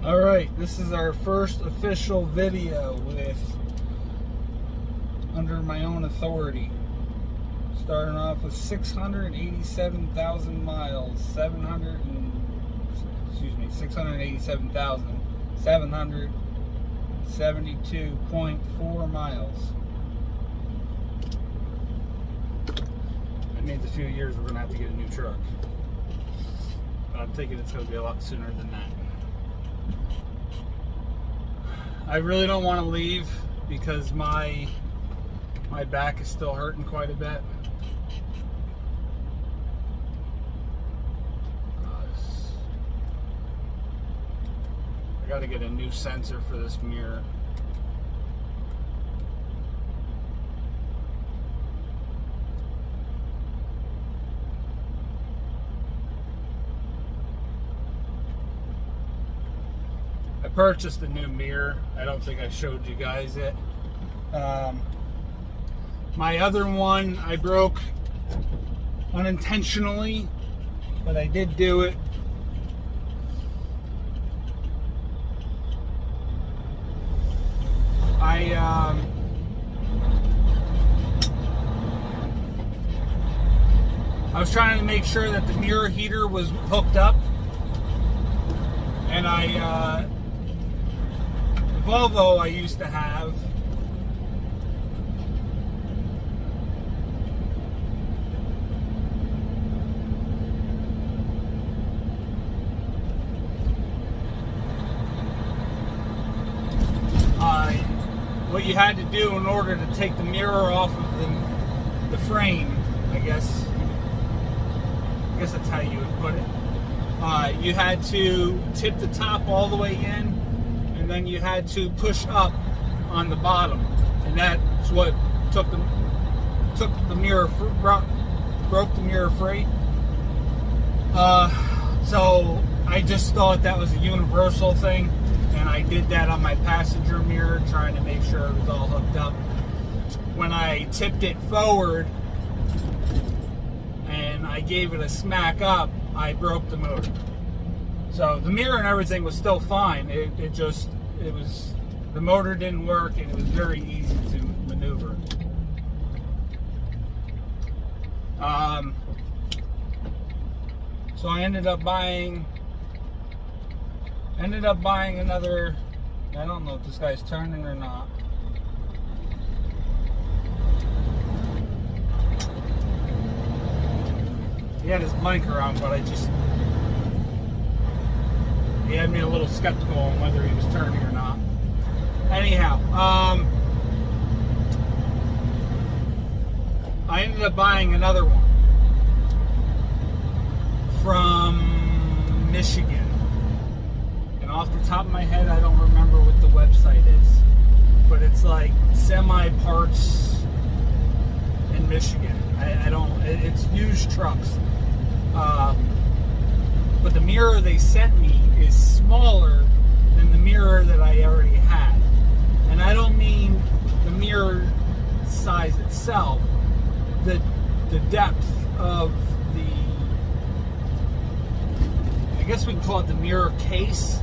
Alright, this is our first official video with under my own authority. Starting off with 687,000 miles, 687,772.4 miles. That means a few years we're going to have to get a new truck. But I'm thinking it's going to be a lot sooner than that. I really don't want to leave because my back is still hurting quite a bit. I got to get a new sensor for this mirror. I purchased a new mirror. I don't think I showed you guys it. My other one I broke unintentionally, but I did do it. I was trying to make sure that the mirror heater was hooked up, and the Volvo I used to have, what you had to do in order to take the mirror off of the frame, I guess that's how you would put it. You had to tip the top all the way in, and then you had to push up on the bottom, and that's what broke the mirror free. So I just thought that was a universal thing, and I did that on my passenger mirror, trying to make sure it was all hooked up. When I tipped it forward and I gave it a smack up, I broke the motor. So the mirror and everything was still fine. The motor didn't work, and it was very easy to maneuver. So I ended up buying another. I don't know if this guy's turning or not. He had his blinker on, but he had me a little skeptical on whether he was turning or not. Anyhow, I ended up buying another one from Michigan. And off the top of my head, I don't remember what the website is, but it's like semi-parts in Michigan. It's used trucks. But the mirror they sent me is smaller than the mirror that I already had. And I don't mean the mirror size itself, the depth of I guess we can call it the mirror case.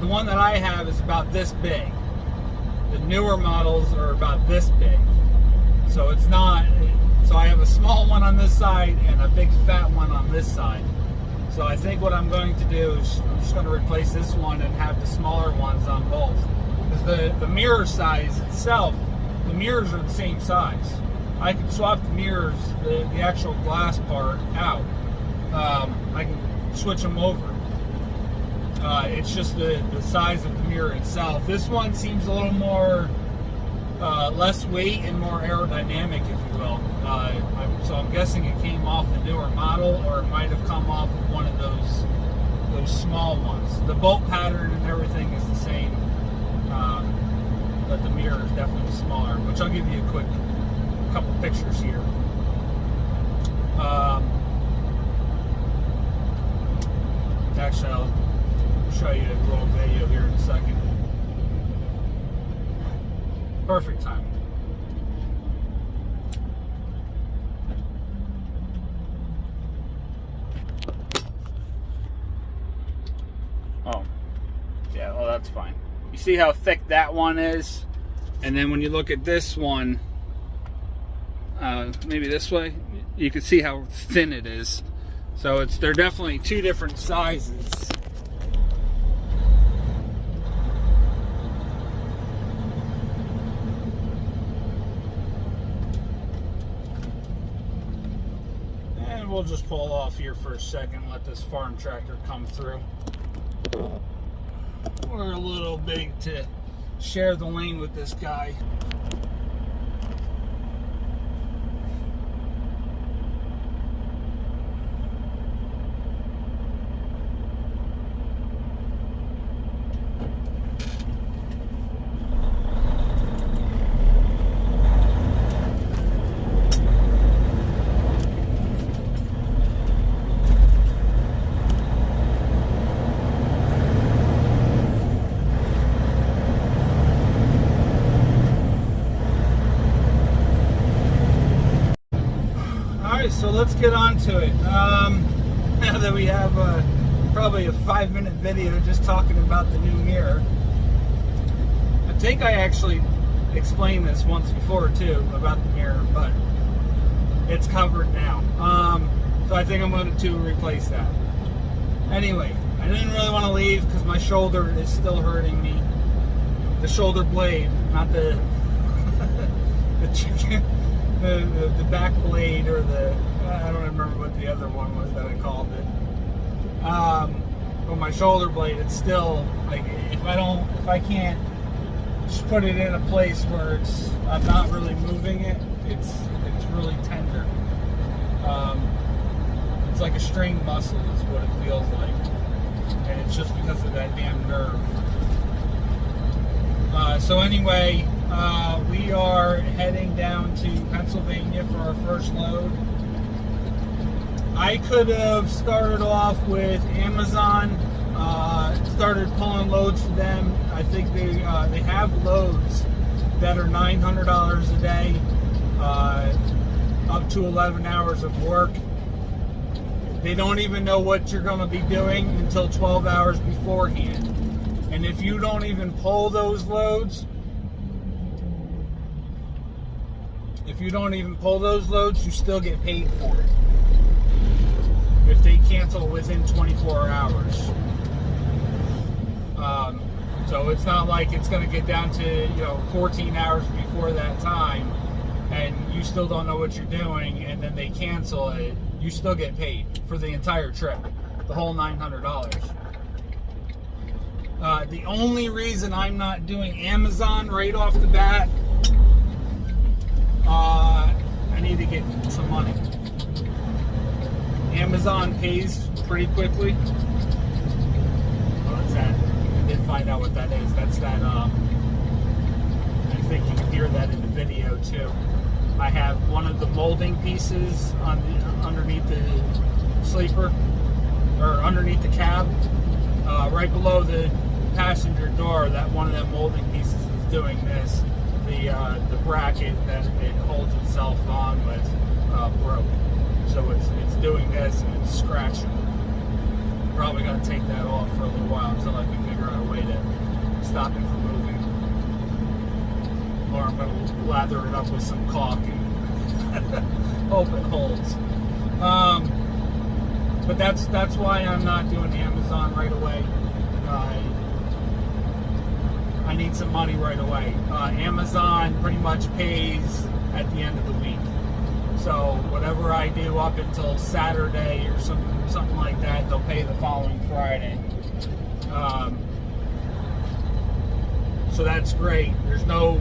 The one that I have is about this big. The newer models are about this big. So it's not, so I have a small one on this side and a big fat one on this side. So I think what I'm going to do is I'm just going to replace this one and have the smaller ones on both. Because the mirror size itself, the mirrors are the same size. I can swap the mirrors, the actual glass part out. I can switch them over. It's just the size of the mirror itself. This one seems a little more less weight and more aerodynamic, if you will. So I'm guessing it came off the newer model, or it might have come off of one of those small ones. The bolt pattern and everything is the same, but the mirror is definitely smaller, which I'll give you a quick couple pictures here. Actually, I'll show you a little video here in a second. Perfect time. that's fine. You see how thick that one is? And then when you look at this one, maybe this way, you can see how thin it is. So they're definitely two different sizes. And we'll just pull off here for a second, let this farm tractor come through. We're a little big to share the lane with this guy. So let's get on to it. Now that we have probably a 5-minute video just talking about the new mirror. I think I actually explained this once before too about the mirror, but it's covered now. So I think I'm going to replace that. Anyway, I didn't really want to leave because my shoulder is still hurting me. The shoulder blade, not the the chicken. The back blade, or I don't remember what the other one was that I called it. But my shoulder blade, it's still like, if I can't just put it in a place where I'm not really moving it, it's really tender. It's like a strained muscle is what it feels like, and it's just because of that damn nerve. So anyway, we are heading down to Pennsylvania for our first load. I could have started off with Amazon, started pulling loads for them. I think they have loads that are $900 a day, up to 11 hours of work. They don't even know what you're going to be doing until 12 hours beforehand. And if you don't even pull those loads, you still get paid for it if they cancel within 24 hours. So it's not like it's going to get down to 14 hours before that time, and you still don't know what you're doing, and then they cancel it. You still get paid for the entire trip, the whole $900. The only reason I'm not doing Amazon right off the bat, I need to get some money. Amazon pays pretty quickly. What's that? I did find out what that is. That's that, I think you can hear that in the video too. I have one of the molding pieces underneath the sleeper, or underneath the cab, right below the passenger door. That one of them molding pieces is doing this. The bracket that it holds itself on with broke, so it's doing this and it's scratching. Probably gonna take that off for a little while until I can figure out a way to stop it from moving, or I'm gonna lather it up with some caulk and hope it holds. But that's why I'm not doing Amazon right away. I need some money right away. Amazon pretty much pays at the end of the week. So whatever I do up until Saturday or something like that, they'll pay the following Friday. So that's great. There's no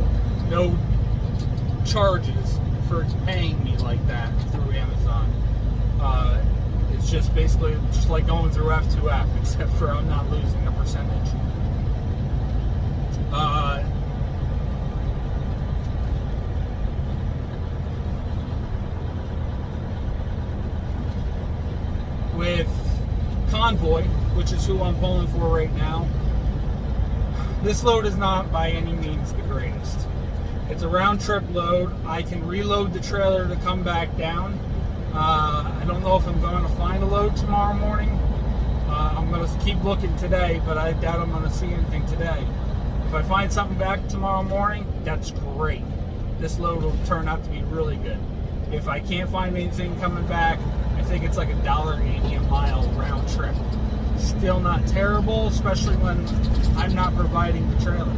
charges for paying me like that through Amazon. It's just basically just like going through F2F, except for I'm not losing a percentage. With Convoy, which is who I'm pulling for right now, this load is not by any means the greatest. It's a round trip load. I can reload the trailer to come back down. I don't know if I'm going to find a load tomorrow morning. I'm going to keep looking today, but I doubt I'm going to see anything today. If I find something back tomorrow morning, that's great. This load will turn out to be really good. If I can't find anything coming back, I think it's like $1.80 a mile round trip. Still not terrible, especially when I'm not providing the trailer.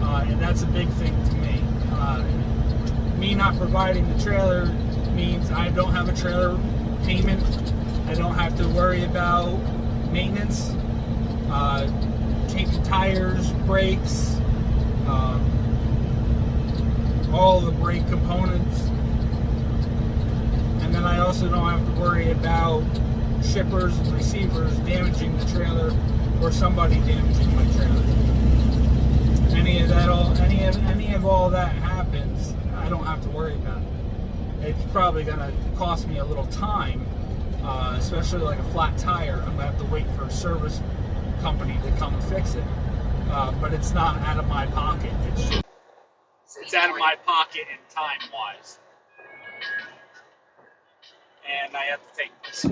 And that's a big thing to me. Me not providing the trailer means I don't have a trailer payment. I don't have to worry about maintenance, changing tires, brakes, all the brake components. And then I also don't have to worry about shippers and receivers damaging the trailer or somebody damaging my trailer. Any of all that happens, I don't have to worry about it. It's probably going to cost me a little time, especially like a flat tire. I'm going to have to wait for a service company to come and fix it. But it's not out of my pocket. It's out of my pocket and time-wise. And I have to take this.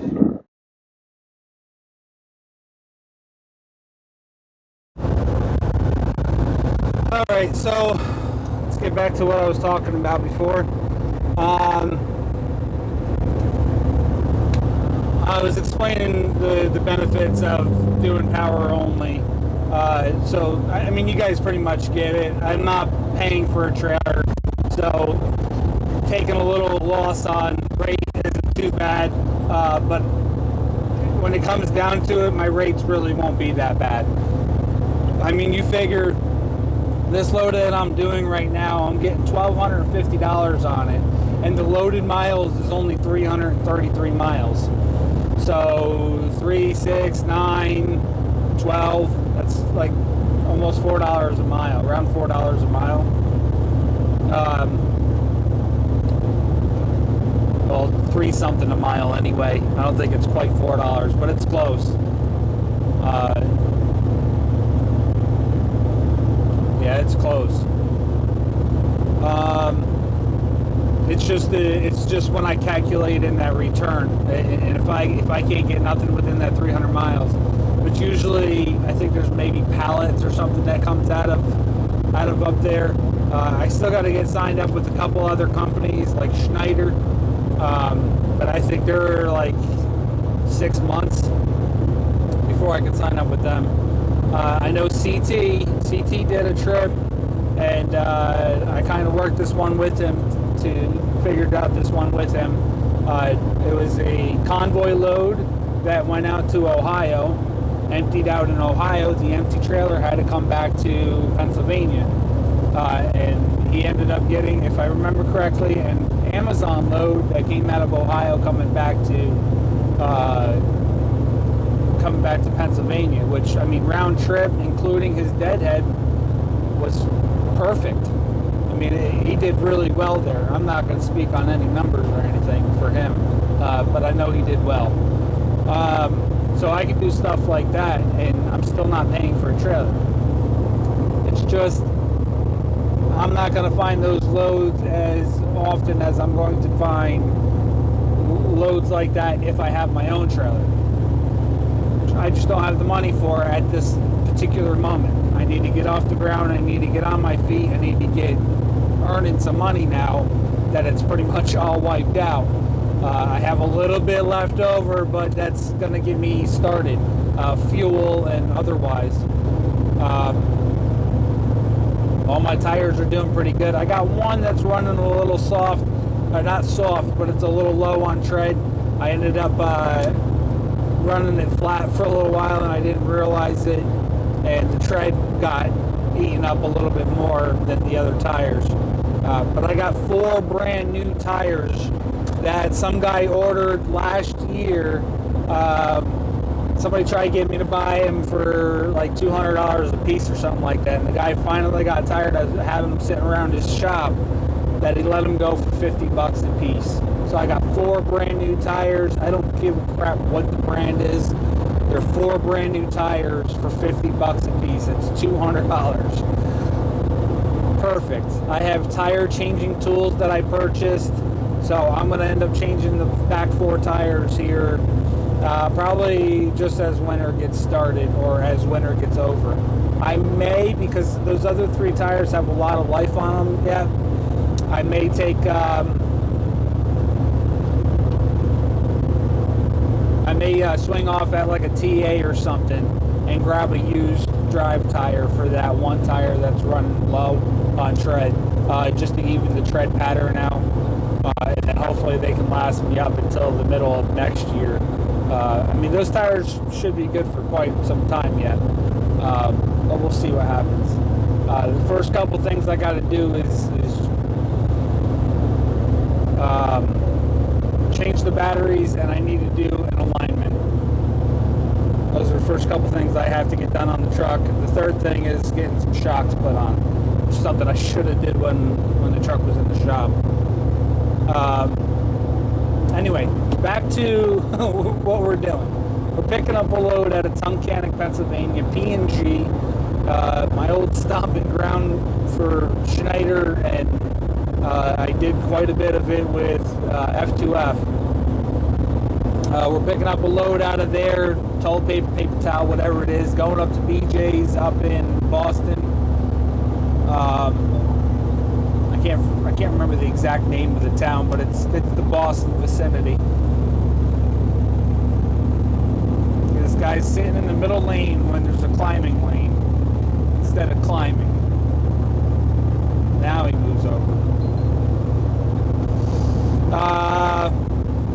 Alright, so let's get back to what I was talking about before. I was explaining the benefits of doing power only. So, I mean, you guys pretty much get it. I'm not paying for a trailer, so taking a little loss on rate isn't too bad. But when it comes down to it, my rates really won't be that bad. I mean, you figure this load that I'm doing right now, I'm getting $1,250 on it, and the loaded miles is only 333 miles. So 3, 6, 9, 12, that's like almost $4 a mile, around $4 a mile. Well, 3 something a mile anyway. I don't think it's quite $4, but it's close. Yeah, it's close. It's just when I calculate in that return, and if I can't get nothing within that 300 miles, which usually I think there's maybe pallets or something that comes out of up there. I still got to get signed up with a couple other companies like Schneider, but I think they're like 6 months before I can sign up with them. I know CT did a trip, and I kind of worked this one with him figured out this one with him. It was a convoy load that went out to Ohio, emptied out in Ohio. The empty trailer had to come back to Pennsylvania, and he ended up getting, if I remember correctly, an Amazon load that came out of Ohio coming back to Pennsylvania, which, I mean, round trip, including his deadhead, was perfect. I mean, he did really well there. I'm not going to speak on any numbers or anything for him, but I know he did well. So I can do stuff like that, and I'm still not paying for a trailer. It's just, I'm not going to find those loads as often as I'm going to find loads like that if I have my own trailer. I just don't have the money for it at this particular moment. I need to get off the ground. I need to get on my feet. I need to get earning some money now that it's pretty much all wiped out. I have a little bit left over, but that's going to get me started, fuel and otherwise. All my tires are doing pretty good. I got one that's running a little soft, or not soft, but it's a little low on tread. I ended up running it flat for a little while, and I didn't realize it, and the tread got eaten up a little bit more than the other tires. But I got 4 brand new tires that some guy ordered last year. Somebody tried to get me to buy them for like $200 a piece or something like that, and the guy finally got tired of having them sitting around his shop, that he let them go for $50 a piece. So I got 4 brand new tires. I don't give a crap what the brand is. They're 4 brand new tires for $50 a piece. It's $200. Perfect. I have tire changing tools that I purchased, so I'm going to end up changing the back 4 tires here Probably just as winter gets started or as winter gets over. I may, because those other 3 tires have a lot of life on them yet, I may take swing off at like a TA or something and grab a used drive tire for that one tire that's running low on tread, just to even the tread pattern out, and then hopefully they can last me up until the middle of next year. I mean, those tires should be good for quite some time yet, but we'll see what happens. The first couple things I got to do is change the batteries, and I need to do an alignment. Those are the first couple things I have to get done on the truck. The third thing is getting some shocks put on, which is something I should have did when the truck was in the shop. Anyway, back to what we're doing. We're picking up a load out of Tunkhannock, Pennsylvania, P&G, my old stomping ground for Schneider, and I did quite a bit of it with F2F. We're picking up a load out of there, toilet paper, paper towel, whatever it is, going up to BJ's up in Boston. I can't remember the exact name of the town, but it's the Boston vicinity. This guy's sitting in the middle lane when there's a climbing lane instead of climbing. Now he moves over.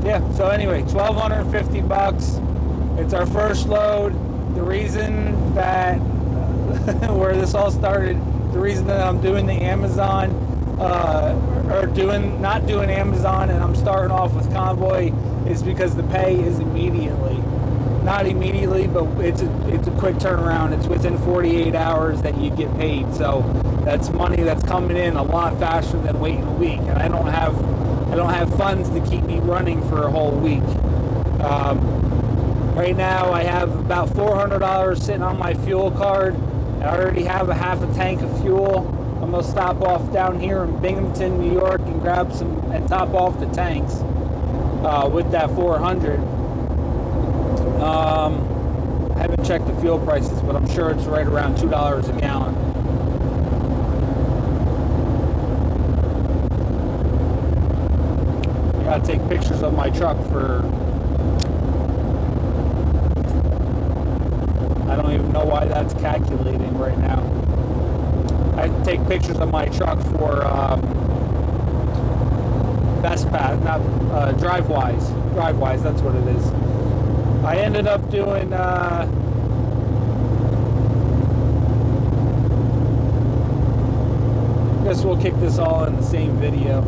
Yeah, so anyway, $1,250. It's our first load. The reason that where this all started, the reason that I'm doing the Amazon, not doing Amazon, and I'm starting off with Convoy, is because the pay is immediately. Not immediately, but it's a quick turnaround. It's within 48 hours that you get paid. So that's money that's coming in a lot faster than waiting a week. And I don't have funds to keep me running for a whole week. Right now I have about $400 sitting on my fuel card. I already have a half a tank of fuel. I'm gonna stop off down here in Binghamton, New York, and grab some and top off the tanks with that 400. I haven't checked the fuel prices, but I'm sure it's right around $2 a gallon. I gotta take pictures of my truck for. I don't even know why that's calculating right now. I take pictures of my truck for Best Path, not DriveWise. DriveWise, that's what it is. I ended up doing I guess we'll kick this all in the same video.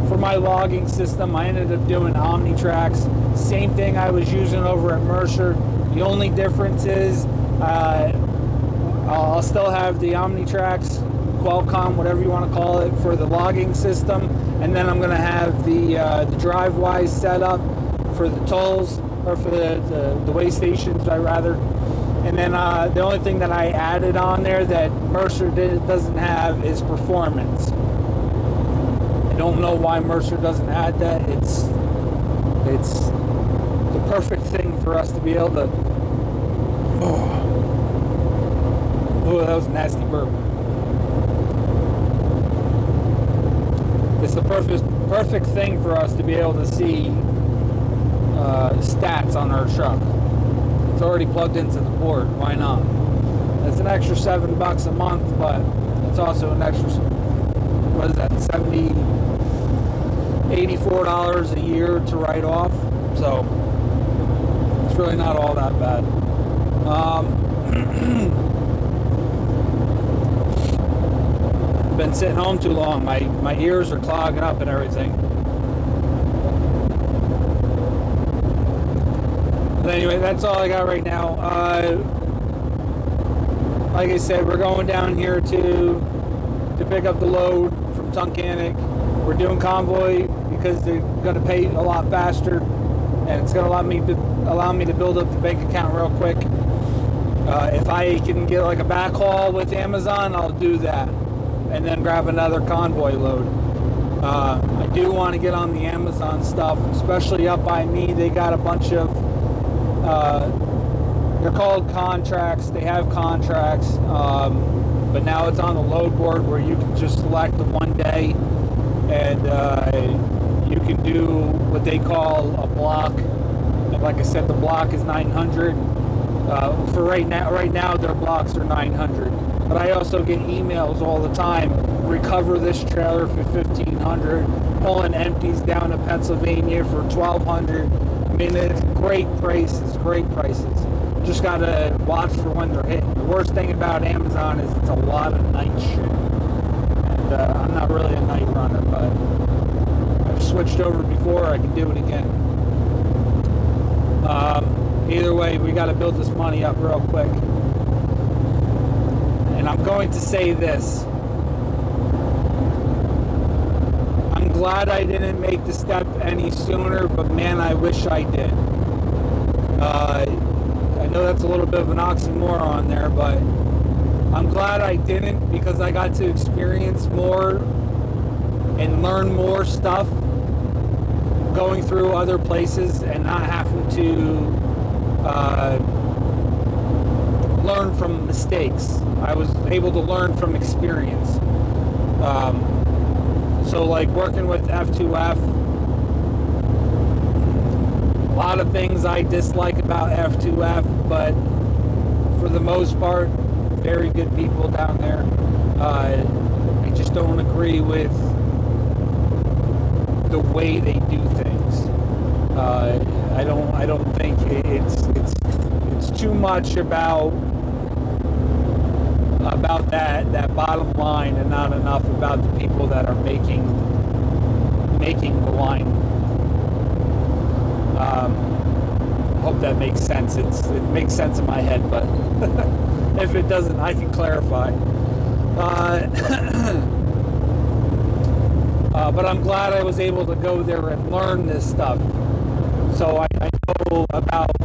For my logging system, I ended up doing OmniTrax. Same thing I was using over at Mercer. The only difference is I'll still have the OmniTrax, Qualcomm, whatever you want to call it, for the logging system, and then I'm going to have the DriveWise set up for the tolls, or for the weigh stations, rather. And then the only thing that I added on there that Mercer doesn't have is performance. I don't know why Mercer doesn't add that. It's the perfect thing for us to be able to. Oh, that was a nasty burp. It's the perfect thing for us to be able to see stats on our truck. It's already plugged into the board. Why not? It's an extra $7 a month, but it's also an extra, what is that, $84 a year to write off. So it's really not all that bad. Been sitting home too long. My ears are clogging up and everything. But anyway, that's all I got right now. Like I said, we're going down here to pick up the load from Tunkhannock. We're doing Convoy because they're going to pay a lot faster, and it's going to allow me to build up the bank account real quick. If I can get like a backhaul with Amazon, I'll do that, and then grab another Convoy load. I do want to get on the Amazon stuff, especially up by me. They got a bunch of They're called contracts. They have contracts, but now it's on the load board where you can just select the one day, and you can do what they call a block. And like I said, the block is 900. For right now their blocks are 900. But I also get emails all the time. Recover this trailer for 1,500. Pulling empties down to Pennsylvania for 1,200. I mean, it's great prices. Great prices. Just gotta watch for when they're hitting. The worst thing about Amazon is it's a lot of night shit. And I'm not really a night runner, but I've switched over before. I can do it again. Either way, we got to build this money up real quick. And I'm going to say this. I'm glad I didn't make the step any sooner, but man, I wish I did. I know that's a little bit of an oxymoron there, but I'm glad I didn't, because I got to experience more and learn more stuff going through other places and not having to learn from mistakes. I was able to learn from experience. So like working with F2F, a lot of things I dislike about F2F, but for the most part, very good people down there. I just don't agree with the way they do things. I don't think it's too much about that bottom line and not enough about the people that are making the line. Hope that makes sense. It makes sense in my head, but if it doesn't, I can clarify. But I'm glad I was able to go there and learn this stuff. So I know about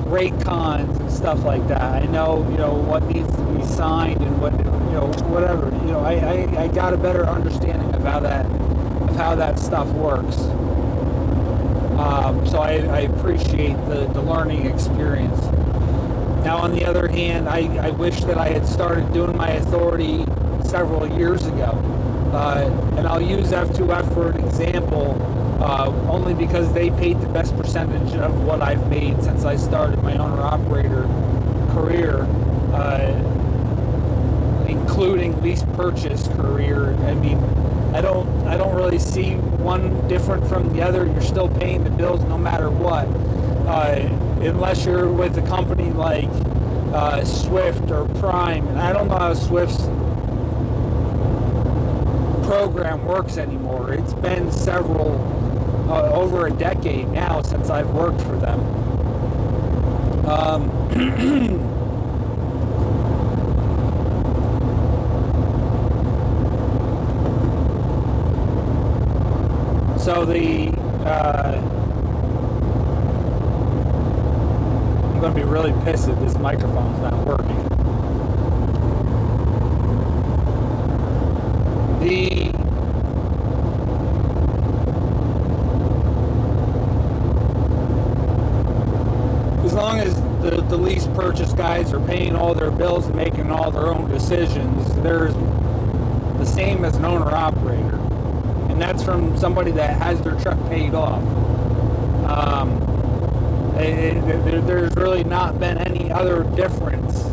rate cons and stuff like that. I know, what needs to be signed and what, whatever. I got a better understanding of how that stuff works. So I appreciate the learning experience. Now, on the other hand, I wish that I had started doing my authority several years ago. And I'll use F2F for an example, only because they paid the best percentage of what I've made since I started my owner-operator career, including lease purchase career. I mean, I don't really see one different from the other. You're still paying the bills no matter what, unless you're with a company like Swift or Prime. And I don't know how Swift's program works anymore. It's been over a decade now since I've worked for them. So I'm going to be really pissed if this microphone's not working. As long as the lease purchase guys are paying all their bills and making all their own decisions, they're the same as an owner-operator. And that's from somebody that has their truck paid off. There's really not been any other difference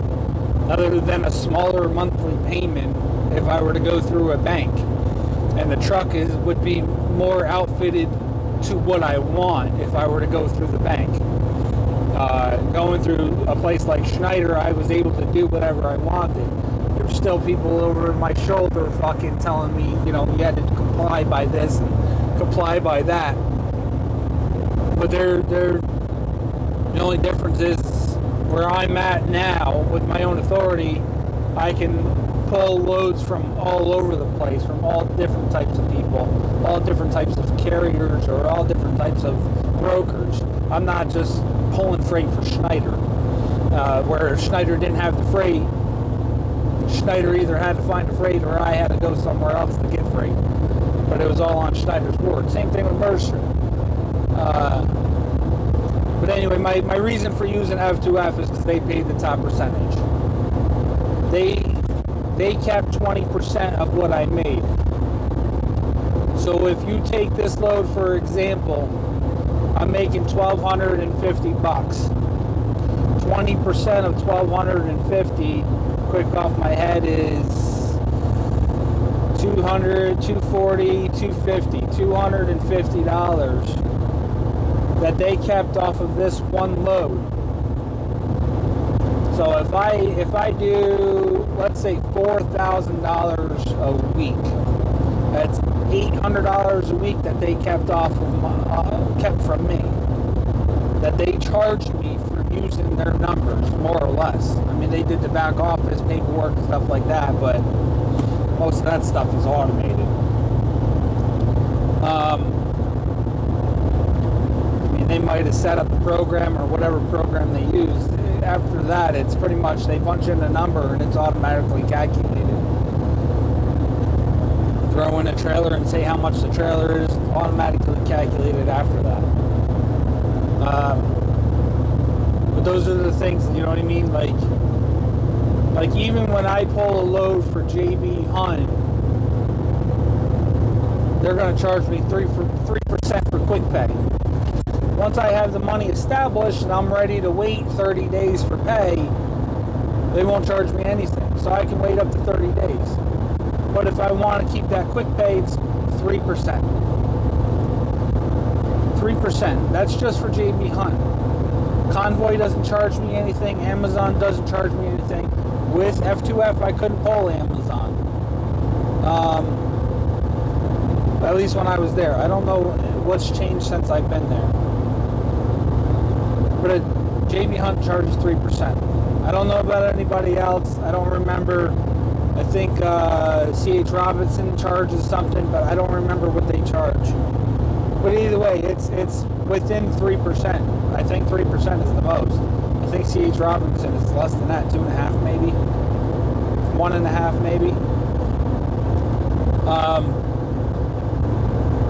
other than a smaller monthly payment if I were to go through a bank. And the truck would be more outfitted to what I want if I were to go through the bank. Going through a place like Schneider, I was able to do whatever I wanted. There's still people over my shoulder fucking telling me, you had to comply by this and comply by that. But the only difference is where I'm at now with my own authority, I can pull loads from all over the place, from all different types of people, all different types of carriers, or all different types of brokers. I'm not just pulling freight for Schneider, where if Schneider didn't have the freight, Schneider either had to find the freight or I had to go somewhere else to get freight. But it was all on Schneider's board. Same thing with Mercer. But anyway, my reason for using F2F is because they paid the top percentage. They kept 20% of what I made. So if you take this load, for example, I'm making $1,250. 20% of 1,250, quick off my head, is 200, 240, 250, $250 that they kept off of this one load. So if I do, let's say $4,000 a week, that's $800 a week that they kept off of kept from me, that they charged me for using their numbers, more or less. I mean, they did the back office paperwork and stuff like that, but most of that stuff is automated. I mean, they might have set up the program or whatever program they used. After that, it's pretty much they punch in a number and it's automatically calculated. Throw in a trailer and say how much the trailer is, automatically calculated after that. But those are the things, you know what I mean? Like even when I pull a load for JB Hunt, they're going to charge me 3% for quick pay. Once I have the money established and I'm ready to wait 30 days for pay, they won't charge me anything. So I can wait up to 30 days. But if I want to keep that quick pay, it's 3%. 3%. That's just for JB Hunt. Convoy doesn't charge me anything. Amazon doesn't charge me anything. With F2F, I couldn't pull Amazon. At least when I was there. I don't know what's changed since I've been there. But JB Hunt charges 3%. I don't know about anybody else. I don't remember. I think C.H. Robinson charges something, but I don't remember what they charge. But either way, it's within 3%. I think 3% is the most. I think C.H. Robinson is less than that, 2.5 maybe, 1.5 maybe.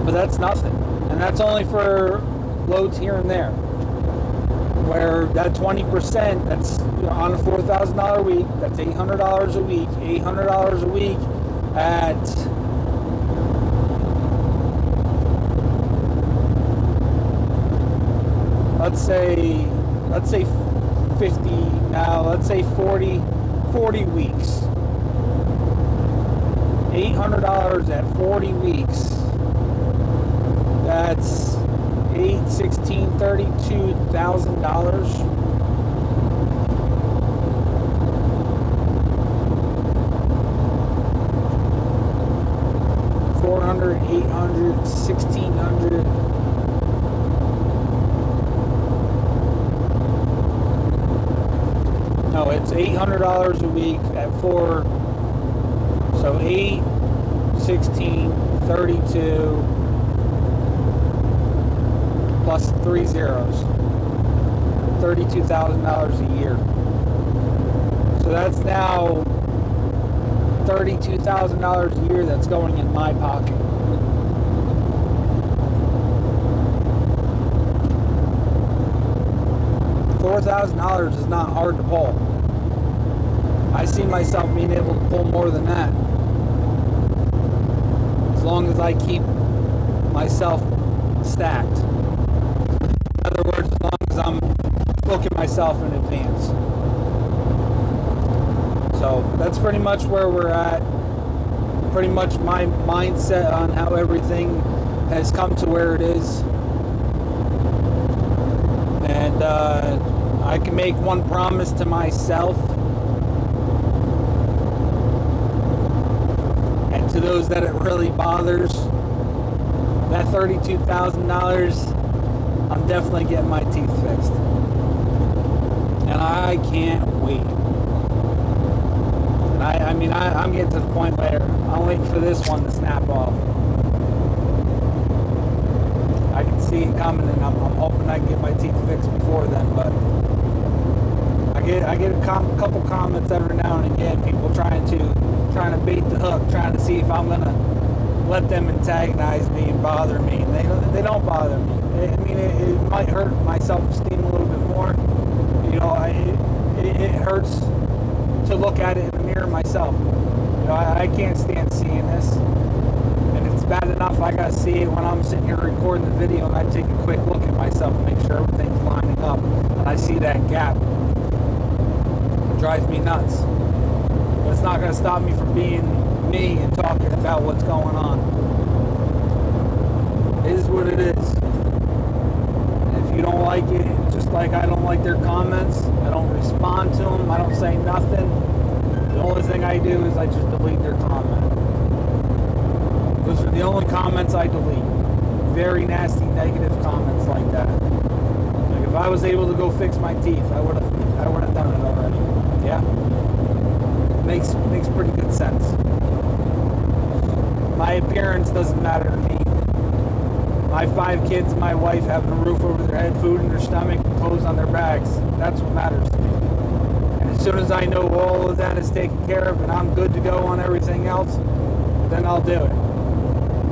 But that's nothing, and that's only for loads here and there. Where that 20%, that's on a $4,000 a week, that's $800 a week. $800 a week at let's say 50 now, let's say 40 weeks. $800 at 40 weeks. That's 8, 16, $32,000. $400, $800, $1,600. No, it's $800 a week at 4. So 8, 16, 32. Plus 3 zeros, $32,000 a year. So that's now $32,000 a year that's going in my pocket. $4,000 is not hard to pull. I see myself being able to pull more than that, as long as I keep myself stacked. In other words, as long as I'm booking myself in advance. So that's pretty much where we're at. Pretty much my mindset on how everything has come to where it is. And I can make one promise to myself and to those that it really bothers. That $32,000, I'm definitely getting my teeth fixed. And I can't wait. And I'm getting to the point where I'm waiting for this one to snap off. I can see it coming, and I'm hoping I can get my teeth fixed before then. But I get a couple comments every now and again, people trying to bait the hook, trying to see if I'm gonna let them antagonize me and bother me. And they don't bother me. I mean, it might hurt my self-esteem a little bit more. You know, it hurts to look at it in the mirror myself. You know, I can't stand seeing this. And it's bad enough I gotta see it when I'm sitting here recording the video and I take a quick look at myself and make sure everything's lining up. And I see that gap. It drives me nuts. But it's not gonna stop me from being me and talking about what's going on. It is what it is. If you don't like it, just like I don't like their comments, I don't respond to them, I don't say nothing. The only thing I do is I just delete their comment. Those are the only comments I delete. Very nasty, negative comments like that. Like if I was able to go fix my teeth, I would have done it already. Yeah? Makes pretty good sense. My appearance doesn't matter to me. My 5 kids and my wife having a roof over their head, food in their stomach, and clothes on their backs. That's what matters to me. And as soon as I know all of that is taken care of and I'm good to go on everything else, then I'll do it.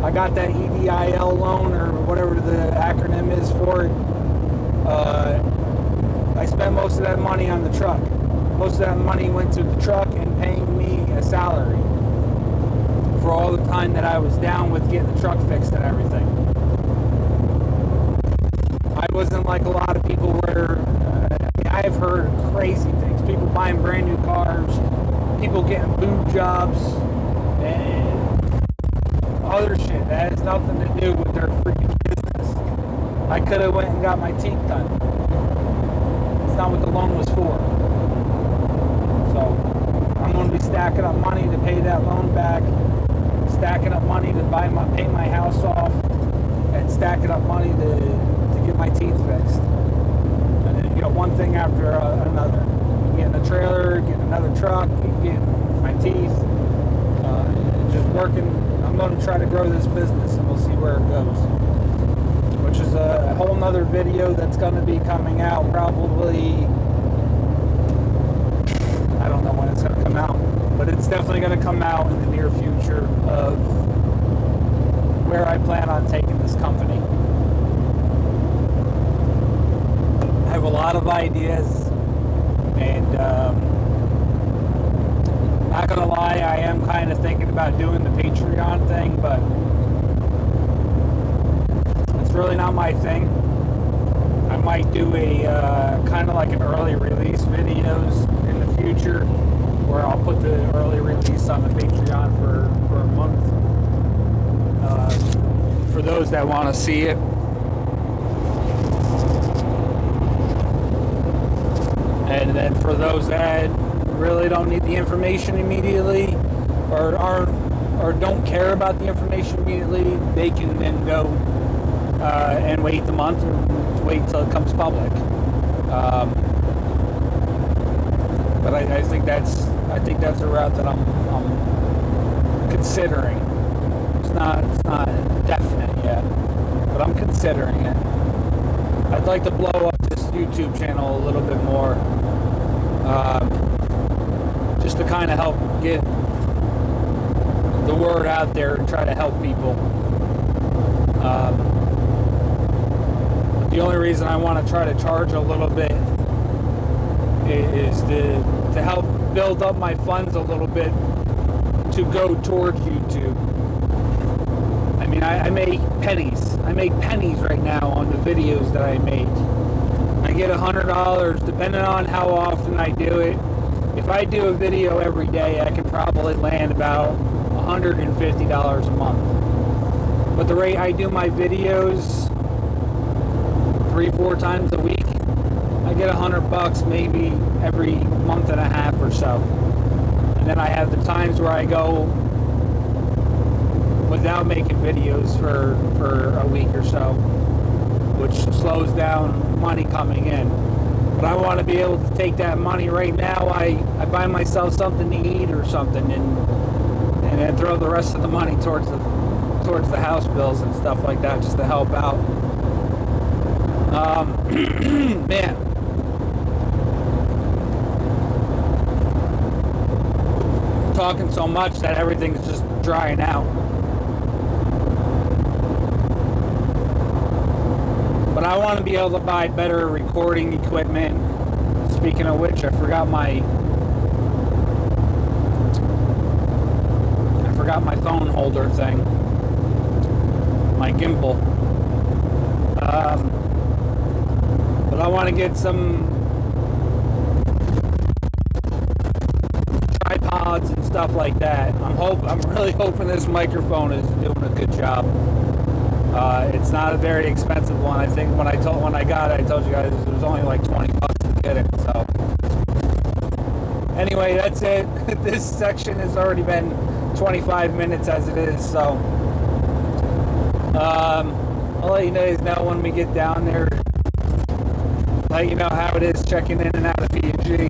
I got that EDIL loan or whatever the acronym is for it. I spent most of that money on the truck. Most of that money went to the truck and paying me a salary for all the time that I was down with getting the truck fixed and everything. I wasn't like a lot of people where, I've heard crazy things. People buying brand new cars, people getting boob jobs, and other shit that has nothing to do with their freaking business. I could have went and got my teeth done. It's not what the loan was for. So, I'm going to be stacking up money to pay that loan back, stacking up money to pay my house off, and stacking up money to get my teeth fixed. And then, you know, one thing after another. Getting a trailer, getting another truck, getting my teeth, just working. I'm going to try to grow this business and we'll see where it goes. Which is a whole nother video that's going to be coming out probably, I don't know when it's going to come out, but it's definitely going to come out in the near future of where I plan on taking this company. I have a lot of ideas, and not gonna lie, I am kind of thinking about doing the Patreon thing, but it's really not my thing. I might do a kind of like an early release videos in the future, where I'll put the early release on the Patreon for a month. For those that want to see it. And then for those that really don't need the information immediately, or don't care about the information immediately, they can then go and wait the month or wait till it comes public. But I think that's a route that I'm considering. It's not definite yet, but I'm considering it. I'd like to blow up this YouTube channel a little bit more, just to kind of help get the word out there and try to help people. The only reason I want to try to charge a little bit is to help build up my funds a little bit to go towards YouTube. I mean, I make pennies. I make pennies right now on the videos that I make. I get $100 depending on how often I do it. If I do a video every day, I can probably land about $150 a month. But the rate I do my videos 3-4 times a week, I get $100 maybe every month and a half or so. And then I have the times where I go without making videos for a week or so, which slows down money coming in. But I want to be able to take that money right now. I buy myself something to eat or something, and then throw the rest of the money towards the house bills and stuff like that, just to help out. Man. Talking so much that everything's just drying out. I want to be able to buy better recording equipment. Speaking of which, I forgot my phone holder thing, my gimbal. But I want to get some tripods and stuff like that. I'm really hoping this microphone is doing a good job. It's not a very expensive one. I think when I got it, I told you guys it was only like 20 bucks to get it. So anyway, that's it. This section has already been 25 minutes as it is. So I'll let you guys know when we get down there. Let you know how it is checking in and out of P&G.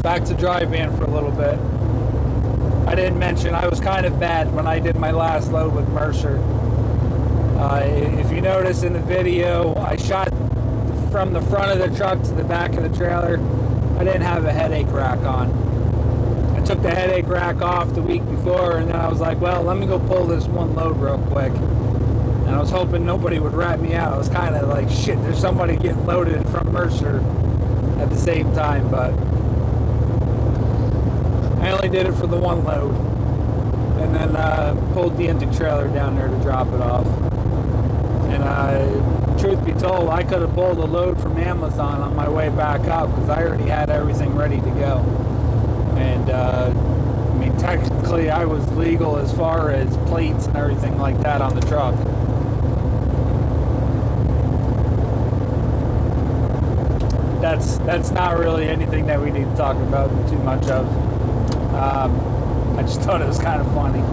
Back to dry van for a little bit. I didn't mention I was kind of bad when I did my last load with Mercer. If you notice in the video, I shot from the front of the truck to the back of the trailer. I didn't have a headache rack on. I took the headache rack off the week before, and then I was like, well, let me go pull this one load real quick. And I was hoping nobody would rat me out. I was kind of like, shit, there's somebody getting loaded from Mercer at the same time, but I only did it for the one load. And then pulled the empty trailer down there to drop it off. And truth be told, I could have pulled a load from Amazon on my way back up because I already had everything ready to go. And I mean, technically I was legal as far as plates and everything like that on the truck. That's not really anything that we need to talk about too much of. I just thought it was kind of funny.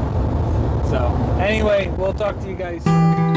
So anyway, we'll talk to you guys soon.